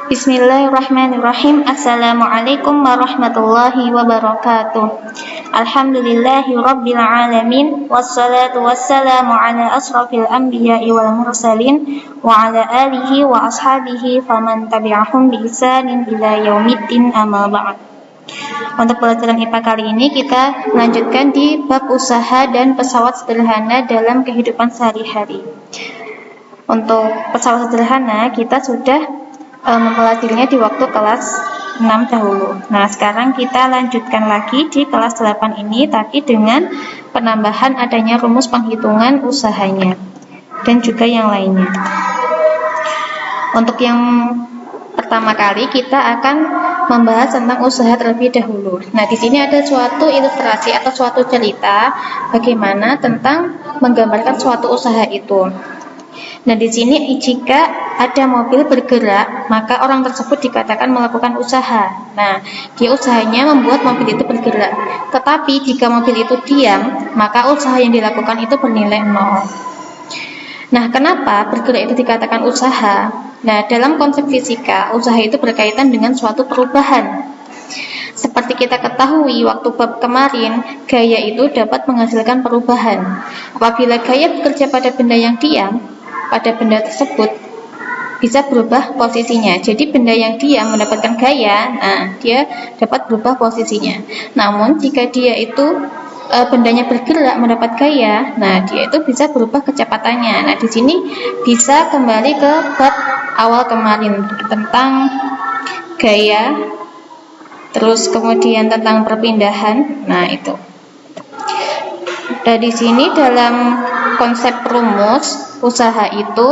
Bismillahirrahmanirrahim. Assalamualaikum warahmatullahi wabarakatuh. Alhamdulillahi rabbil alamin. Wassalatu wassalamu ala asrafil anbiya'i wal mursalin wa ala alihi wa ashabihi faman tabi'ahum bi ihsanin ila yaumiddin, amma ba'd. Untuk pelajaran IPA kali ini kita lanjutkan di bab usaha dan pesawat sederhana dalam kehidupan sehari-hari. Untuk pesawat sederhana kita sudah mempelajarinya di waktu kelas 6 dahulu. Nah, sekarang kita lanjutkan lagi di kelas 8 ini, tapi dengan penambahan adanya rumus penghitungan usahanya dan juga yang lainnya. Untuk yang pertama kali kita akan membahas tentang usaha terlebih dahulu. Nah, di sini ada suatu ilustrasi atau suatu cerita bagaimana tentang menggambarkan suatu usaha itu. Nah, di sini jika ada mobil bergerak, maka orang tersebut dikatakan melakukan usaha. Nah, dia usahanya membuat mobil itu bergerak. Tetapi jika mobil itu diam, maka usaha yang dilakukan itu bernilai 0. Nah, kenapa bergerak itu dikatakan usaha? Nah, dalam konsep fisika, usaha itu berkaitan dengan suatu perubahan. Seperti kita ketahui waktu bab kemarin, gaya itu dapat menghasilkan perubahan. Apabila gaya bekerja pada benda yang diam, pada benda tersebut bisa berubah posisinya. Jadi benda yang diam mendapatkan gaya, nah dia dapat berubah posisinya. Namun jika dia itu bendanya bergerak mendapat gaya, nah dia itu bisa berubah kecepatannya. Nah, di sini bisa kembali ke bab awal kemarin tentang gaya, terus kemudian tentang perpindahan. Nah, itu. Dan di sini dalam konsep rumus, usaha itu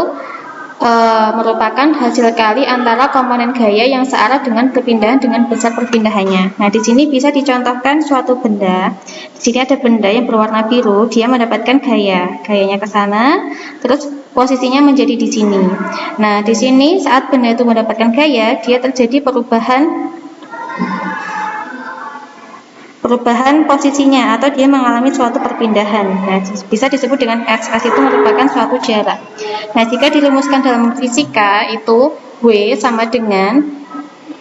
merupakan hasil kali antara komponen gaya yang searah dengan perpindahan dengan besar perpindahannya. Nah, di sini bisa dicontohkan suatu benda. Di sini ada benda yang berwarna biru, dia mendapatkan gaya. Gayanya ke sana, terus posisinya menjadi di sini. Nah, di sini saat benda itu mendapatkan gaya, dia terjadi perubahan posisinya atau dia mengalami suatu perpindahan. Nah, bisa disebut dengan S. S itu merupakan suatu jarak. Nah, jika dirumuskan dalam fisika itu W sama dengan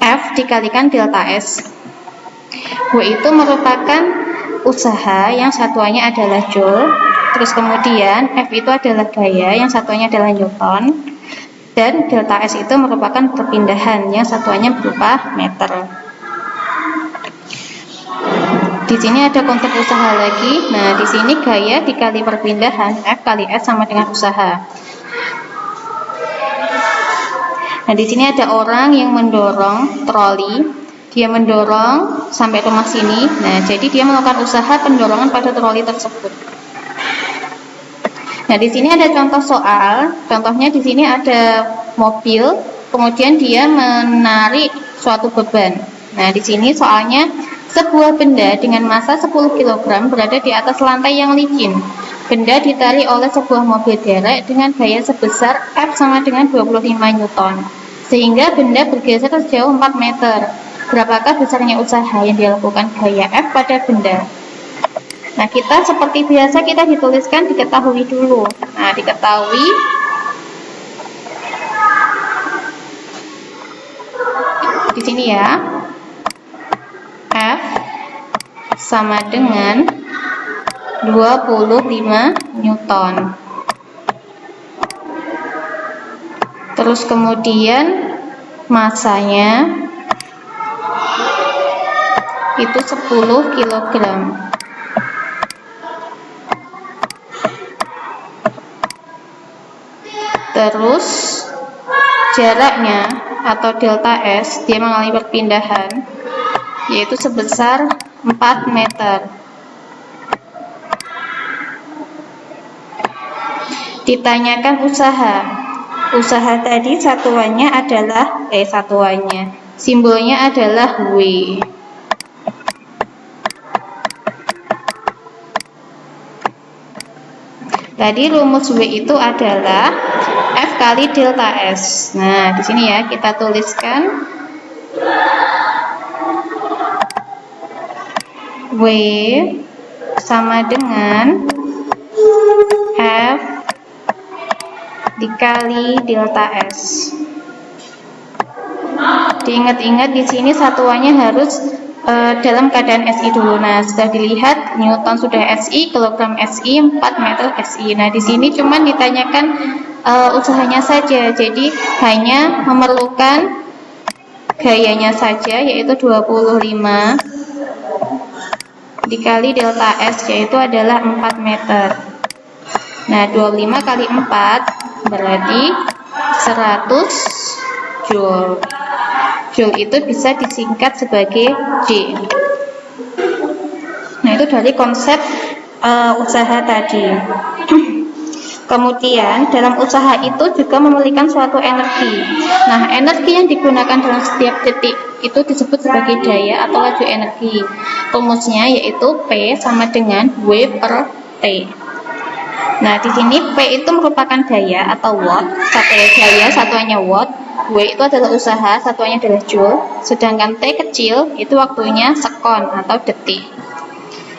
F dikalikan delta S. W itu merupakan usaha yang satuannya adalah Joule, terus kemudian F itu adalah gaya yang satuannya adalah Newton, dan delta S itu merupakan perpindahan yang satuannya berupa meter. Di sini ada konsep usaha lagi. Nah, di sini gaya dikali perpindahan, F kali S sama dengan usaha. Nah, di sini ada orang yang mendorong troli. Dia mendorong sampai rumah sini. Nah, jadi dia melakukan usaha pendorongan pada troli tersebut. Nah, di sini ada contoh soal. Contohnya di sini ada mobil, kemudian dia menarik suatu beban. Nah, di sini soalnya sebuah benda dengan massa 10 kg berada di atas lantai yang licin. Benda ditarik oleh sebuah mobil derek dengan gaya sebesar F sama dengan 25 Newton. Sehingga benda bergeser sejauh 4 meter. Berapakah besarnya usaha yang dilakukan gaya F pada benda? Nah, kita seperti biasa kita dituliskan diketahui dulu. Nah, diketahui di sini ya. F sama dengan 25 Newton. Terus kemudian massanya itu 10 kg. Terus jaraknya atau delta S, dia mengalami perpindahan yaitu sebesar 4 meter. Ditanyakan usaha. Usaha tadi simbolnya adalah W. Tadi rumus W itu adalah F kali delta S. Nah, di sini ya kita tuliskan W sama dengan F dikali delta S. diingat-ingat di sini satuannya harus dalam keadaan SI dulu. Nah, sudah dilihat Newton sudah SI, kilogram SI, 4 meter SI. Nah, di sini cuman ditanyakan usahanya saja. Jadi hanya memerlukan gayanya saja, yaitu 25 dikali delta S, yaitu adalah 4 meter. Nah, 25 kali 4 berarti 100 Joule. Joule itu bisa disingkat sebagai J. Nah, itu dari konsep usaha tadi. Kemudian dalam usaha itu juga memerlukan suatu energi. Nah, energi yang digunakan dalam setiap detik itu disebut sebagai daya atau laju energi. Rumusnya yaitu P sama dengan W per T. Nah, di sini P itu merupakan daya atau watt, daya satuannya watt, W itu adalah usaha, satuannya adalah joule, sedangkan T kecil itu waktunya sekon atau detik.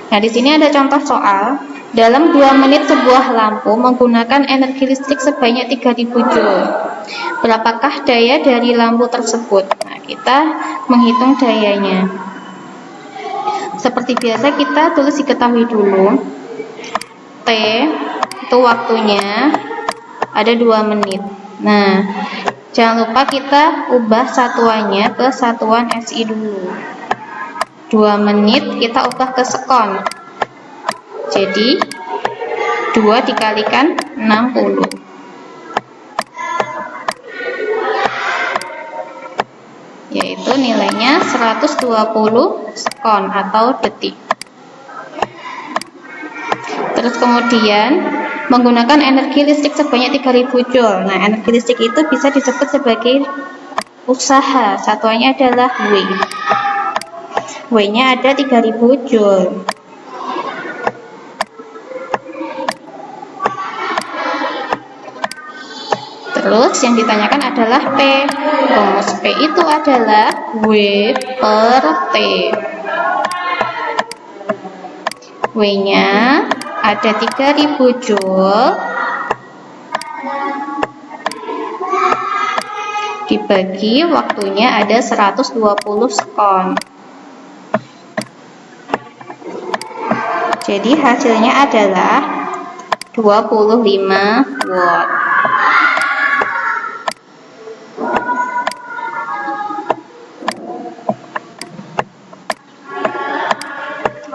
Nah, di sini ada contoh soal. Dalam 2 menit sebuah lampu menggunakan energi listrik sebanyak 3000 Joule. Berapakah daya dari lampu tersebut? Nah, kita menghitung dayanya. Seperti biasa kita tulis diketahui dulu. T itu waktunya ada 2 menit. Nah, jangan lupa kita ubah satuannya ke satuan SI dulu. 2 menit kita ubah ke sekon. Jadi 2 dikalikan 60. Yaitu nilainya 120 sekon atau detik. Terus kemudian menggunakan energi listrik sebanyak 3000 Joule. Nah, energi listrik itu bisa disebut sebagai usaha. Satuannya adalah W. W-nya ada 3000 Joule. Terus yang ditanyakan adalah P. Rumus P itu adalah W per T. W-nya ada 3000 Joule dibagi waktunya ada 120 sekon. Jadi hasilnya adalah 25 watt.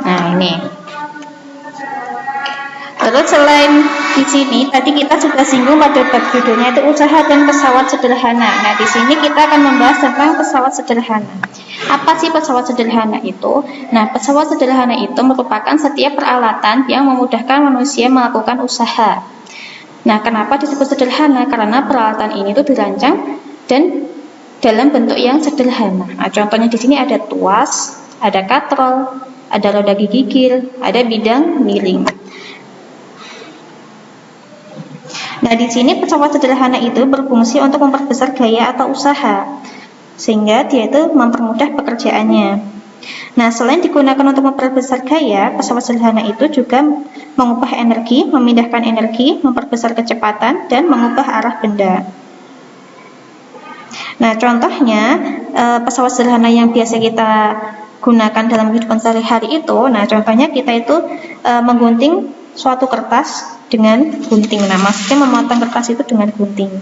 Nah, ini. Terus selain di sini tadi kita sudah singgung pada bab judulnya itu usaha dan pesawat sederhana. Nah, di sini kita akan membahas tentang pesawat sederhana. Apa sih pesawat sederhana itu? Nah, pesawat sederhana itu merupakan setiap peralatan yang memudahkan manusia melakukan usaha. Nah, kenapa disebut sederhana? Karena peralatan ini tuh dirancang dan dalam bentuk yang sederhana. Nah, contohnya di sini ada tuas, ada katrol, ada roda gigil, ada bidang miring. Nah, di sini pesawat sederhana itu berfungsi untuk memperbesar gaya atau usaha, sehingga dia itu mempermudah pekerjaannya. Nah, selain digunakan untuk memperbesar gaya, pesawat sederhana itu juga mengubah energi, memindahkan energi, memperbesar kecepatan, dan mengubah arah benda. Nah, contohnya pesawat sederhana yang biasa kita gunakan dalam kehidupan sehari-hari itu, nah contohnya kita itu menggunting suatu kertas dengan gunting. Nah, maksudnya memotong kertas itu dengan gunting.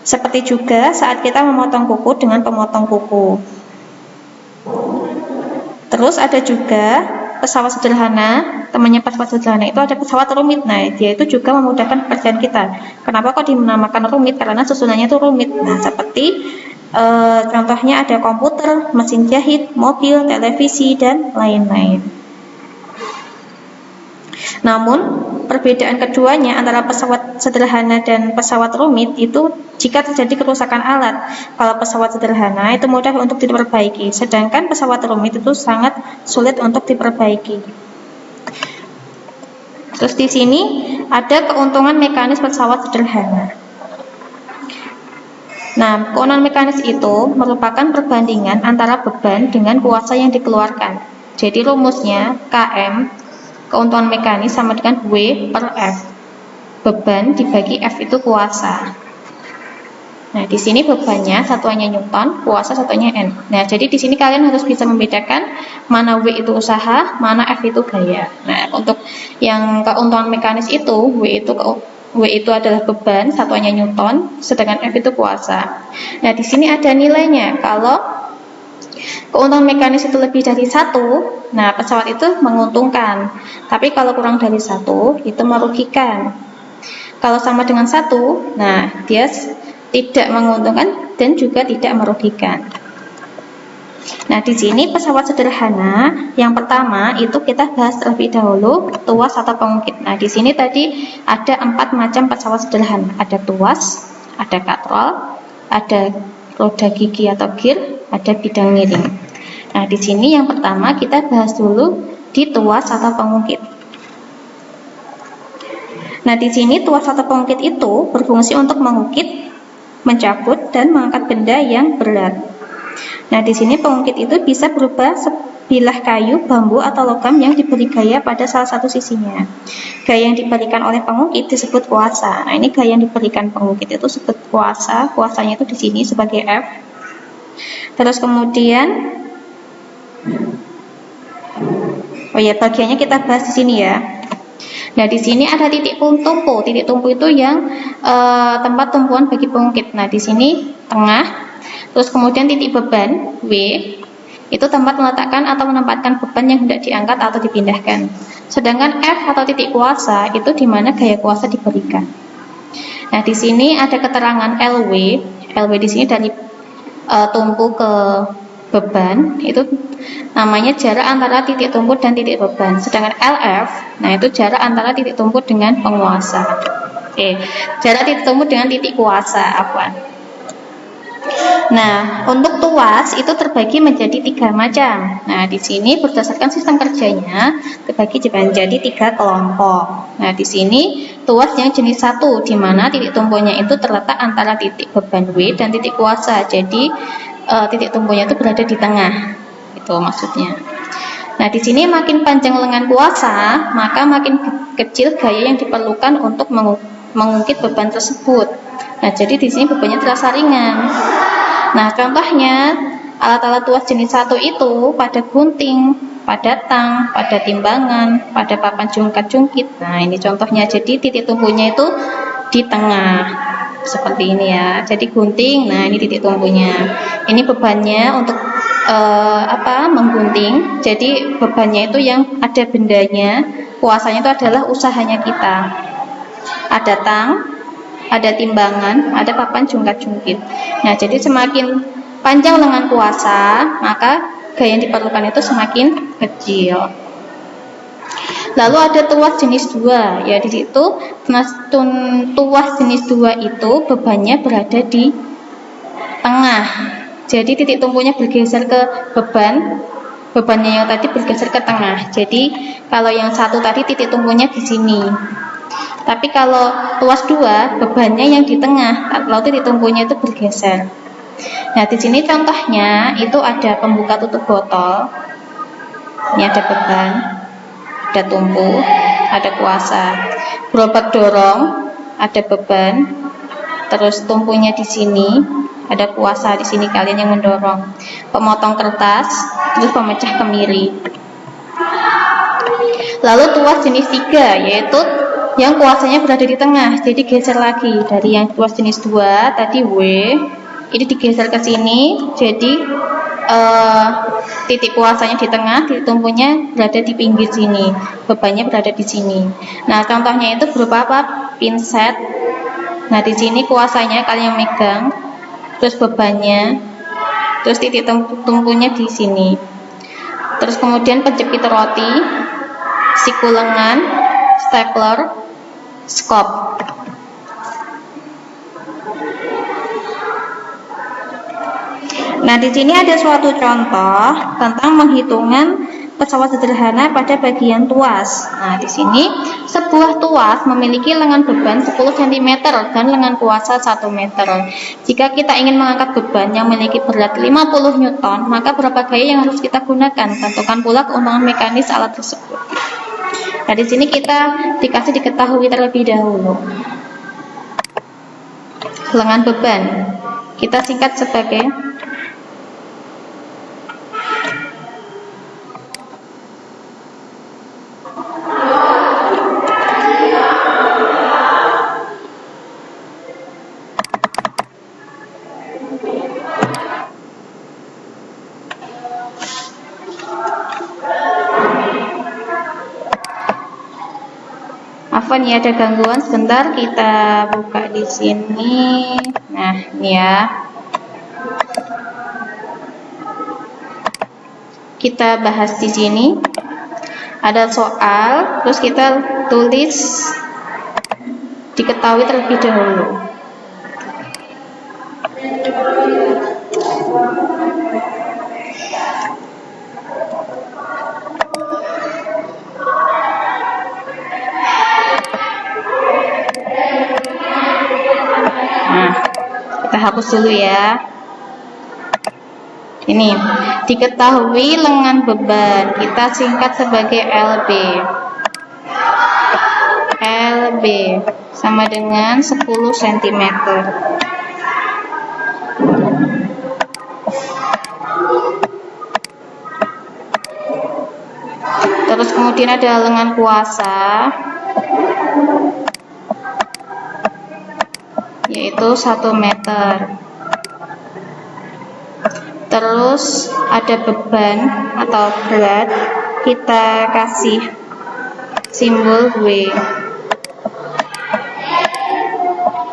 Seperti juga saat kita memotong kuku dengan pemotong kuku. Terus ada juga pesawat sederhana, temannya pesawat sederhana itu ada pesawat rumit. Nah, dia itu juga memudahkan pekerjaan kita. Kenapa kok dinamakan rumit? Karena susunannya itu rumit. Nah, seperti contohnya ada komputer, mesin jahit, mobil, televisi, dan lain-lain. Namun, perbedaan keduanya antara pesawat sederhana dan pesawat rumit itu jika terjadi kerusakan alat. Kalau pesawat sederhana itu mudah untuk diperbaiki, sedangkan pesawat rumit itu sangat sulit untuk diperbaiki. Terus di sini ada keuntungan mekanis pesawat sederhana. Nah, keuntungan mekanis itu merupakan perbandingan antara beban dengan kuasa yang dikeluarkan. Jadi rumusnya Km, keuntungan mekanis sama dengan W per F. Beban dibagi F itu kuasa. Nah, di sini bebannya satuannya Newton, kuasa satuannya N. Nah, jadi di sini kalian harus bisa membedakan mana W itu usaha, mana F itu gaya. Nah, untuk yang keuntungan mekanis itu, W itu adalah beban, satuannya Newton, sedangkan F itu kuasa. Nah, di sini ada nilainya. Kalau keuntungan mekanis itu lebih dari 1, nah pesawat itu menguntungkan. Tapi kalau kurang dari 1, itu merugikan. Kalau sama dengan 1, nah dia tidak menguntungkan dan juga tidak merugikan. Nah, di sini pesawat sederhana yang pertama itu kita bahas terlebih dahulu tuas atau pengungkit. Nah, di sini tadi ada 4 macam pesawat sederhana. Ada tuas, ada katrol, ada roda gigi atau gear, ada bidang miring. Nah, di sini yang pertama kita bahas dulu di tuas atau pengungkit. Nah, di sini tuas atau pengungkit itu berfungsi untuk mengukit, mencabut, dan mengangkat benda yang berat. Nah, di sini pengungkit itu bisa berupa sebilah kayu, bambu, atau logam yang diberi gaya pada salah satu sisinya. Gaya yang diberikan oleh pengungkit disebut kuasa. Nah, ini gaya yang diberikan pengungkit itu disebut kuasa. Kuasanya itu di sini sebagai F. Terus kemudian, bagiannya kita bahas di sini ya. Nah, di sini ada titik tumpu. Titik tumpu itu yang tempat tumpuan bagi pengungkit. Nah, di sini tengah. Terus kemudian titik beban W itu tempat meletakkan atau menempatkan beban yang hendak diangkat atau dipindahkan. Sedangkan F atau titik kuasa itu di mana gaya kuasa diberikan. Nah, di sini ada keterangan LW. LW di sini dari tumpu ke beban itu namanya jarak antara titik tumpu dan titik beban. Sedangkan LF, nah itu jarak antara titik tumpu dengan penguasa. Jarak titik tumpu dengan titik kuasa, Nah, untuk tuas itu terbagi menjadi 3 macam. Nah, di sini berdasarkan sistem kerjanya terbagi menjadi 3 kelompok. Nah, di sini tuas yang jenis 1, di mana titik tumpunya itu terletak antara titik beban W dan titik kuasa. Jadi titik tumpunya itu berada di tengah. Itu maksudnya. Nah, di sini makin panjang lengan kuasa, maka makin kecil gaya yang diperlukan untuk mengungkit beban tersebut. Nah, jadi di sini bebannya terasa ringan. Nah, contohnya alat-alat tuas jenis 1 itu pada gunting, pada tang, pada timbangan, pada papan jungkat-jungkit. Nah, ini contohnya. Jadi titik tumpunya itu di tengah. Seperti ini ya. Jadi gunting, nah ini titik tumpunya. Ini bebannya untuk menggunting. Jadi bebannya itu yang ada bendanya, kuasanya itu adalah usahanya kita. Ada tang, ada timbangan, ada papan jungkat-jungkit. Nah, jadi semakin panjang lengan kuasa, maka gaya yang diperlukan itu semakin kecil. Lalu ada tuas jenis 2, ya di situ tuas jenis 2 itu bebannya berada di tengah. Jadi titik tumpunya bergeser ke bebannya yang tadi bergeser ke tengah. Jadi kalau yang 1 tadi titik tumpunya di sini. Tapi kalau tuas 2 bebannya yang di tengah, lalu titik tumpunya itu bergeser. Nah, di sini contohnya itu ada pembuka tutup botol. Ini ada beban, ada tumpu, ada kuasa. Gerobak dorong, ada beban. Terus tumpunya di sini, ada kuasa di sini kalian yang mendorong. Pemotong kertas, terus pemecah kemiri. Lalu tuas jenis 3 yaitu yang kuasanya berada di tengah, jadi geser lagi dari yang tuas jenis 2 tadi W, ini digeser ke sini, jadi titik kuasanya di tengah, titik tumpunya berada di pinggir sini, bebannya berada di sini. Nah, contohnya itu berupa apa? Pinset. Nah, di sini kuasanya kalian yang megang, terus bebannya, terus titik tumpunya di sini. Terus kemudian penjepit roti, siku lengan, stapler, skop. Nah, di sini ada suatu contoh tentang menghitungan pesawat sederhana pada bagian tuas. Nah, di sini sebuah tuas memiliki lengan beban 10 cm dan lengan kuasa 1 meter. Jika kita ingin mengangkat beban yang memiliki berat 50 Newton, maka berapa gaya yang harus kita gunakan? Tentukan pula keuntungan mekanis alat tersebut. Nah, di sini kita dikasih diketahui terlebih dahulu lengan beban. Kita singkat sebagai Afwan ya, ada gangguan sebentar, kita buka di sini. Nah, ini ya. Kita bahas di sini. Ada soal, terus kita tulis diketahui terlebih dahulu. Kita hapus dulu ya. Ini diketahui lengan beban, kita singkat sebagai LB. LB sama dengan 10 cm. Terus kemudian ada lengan kuasa, yaitu 1 meter. Terus ada beban atau berat, kita kasih simbol W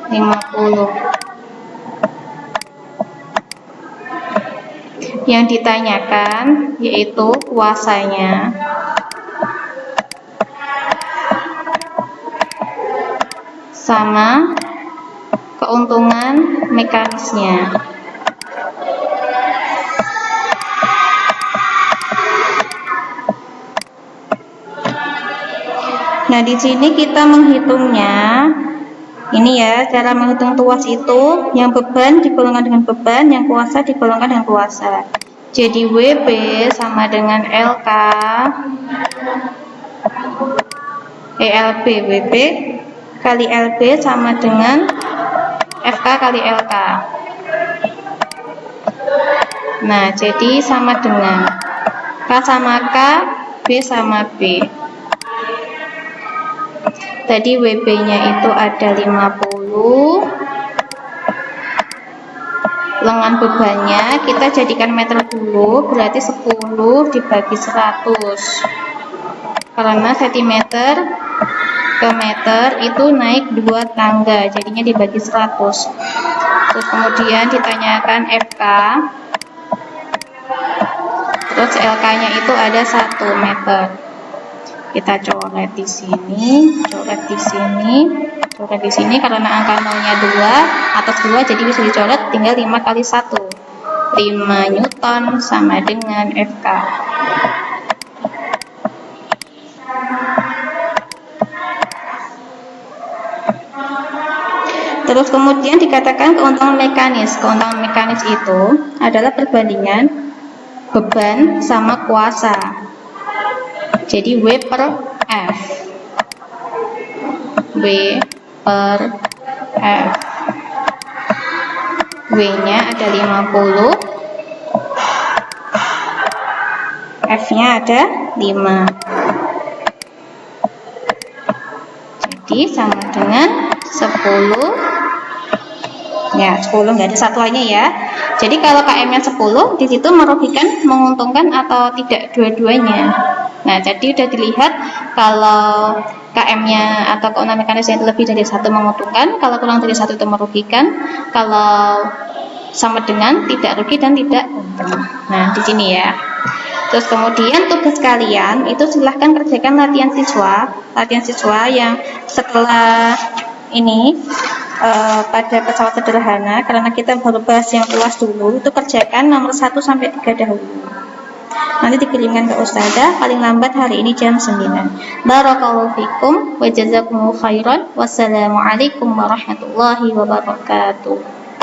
50. Yang ditanyakan yaitu kuasanya. Sama keuntungan mekanisnya. Nah, di sini kita menghitungnya. Ini ya, cara menghitung tuas itu, yang beban digolongkan dengan beban, yang kuasa digolongkan dengan kuasa. Jadi WB sama dengan LK, LB, WB kali LB sama dengan FK kali LK. Nah, jadi sama dengan K sama K, B sama B. Tadi WB-nya itu ada 50. Lengan bebannya kita jadikan meter dulu, berarti 10 dibagi 100. Karena cm ke meter itu naik 2 tangga, jadinya dibagi 100. Terus kemudian ditanyakan FK. Terus LK-nya itu ada 1 meter. Kita coret di sini, coret di sini, coret di sini, karena angka nolnya 2 atas 2, jadi bisa dicoret, tinggal 5 kali 1. 5 Newton sama dengan FK. Terus kemudian dikatakan keuntungan mekanis. Keuntungan mekanis itu adalah perbandingan beban sama kuasa. Jadi W per F. W per F. W-nya ada 50. F-nya ada 5. Jadi sama dengan 10. Ya, 10 nggak ada satuannya ya. Jadi kalau KM-nya 10, di situ merugikan, menguntungkan atau tidak dua-duanya. Nah, jadi sudah dilihat kalau KM-nya atau keuntungan mekanisnya itu lebih dari 1 menguntungkan, kalau kurang dari 1 itu merugikan, kalau sama dengan tidak rugi dan tidak untung. Nah, di sini ya. Terus kemudian tugas kalian itu silahkan kerjakan latihan siswa yang setelah ini pada pesawat sederhana, karena kita baru bahas yang luas dulu, itu kerjakan nomor 1 sampai 3 dahulu. Nanti dikirimkan ke Ustazah paling lambat hari ini jam 9. Barakallahu fikum wa jazakumullahu khairan. Wassalamualaikum warahmatullahi wabarakatuh.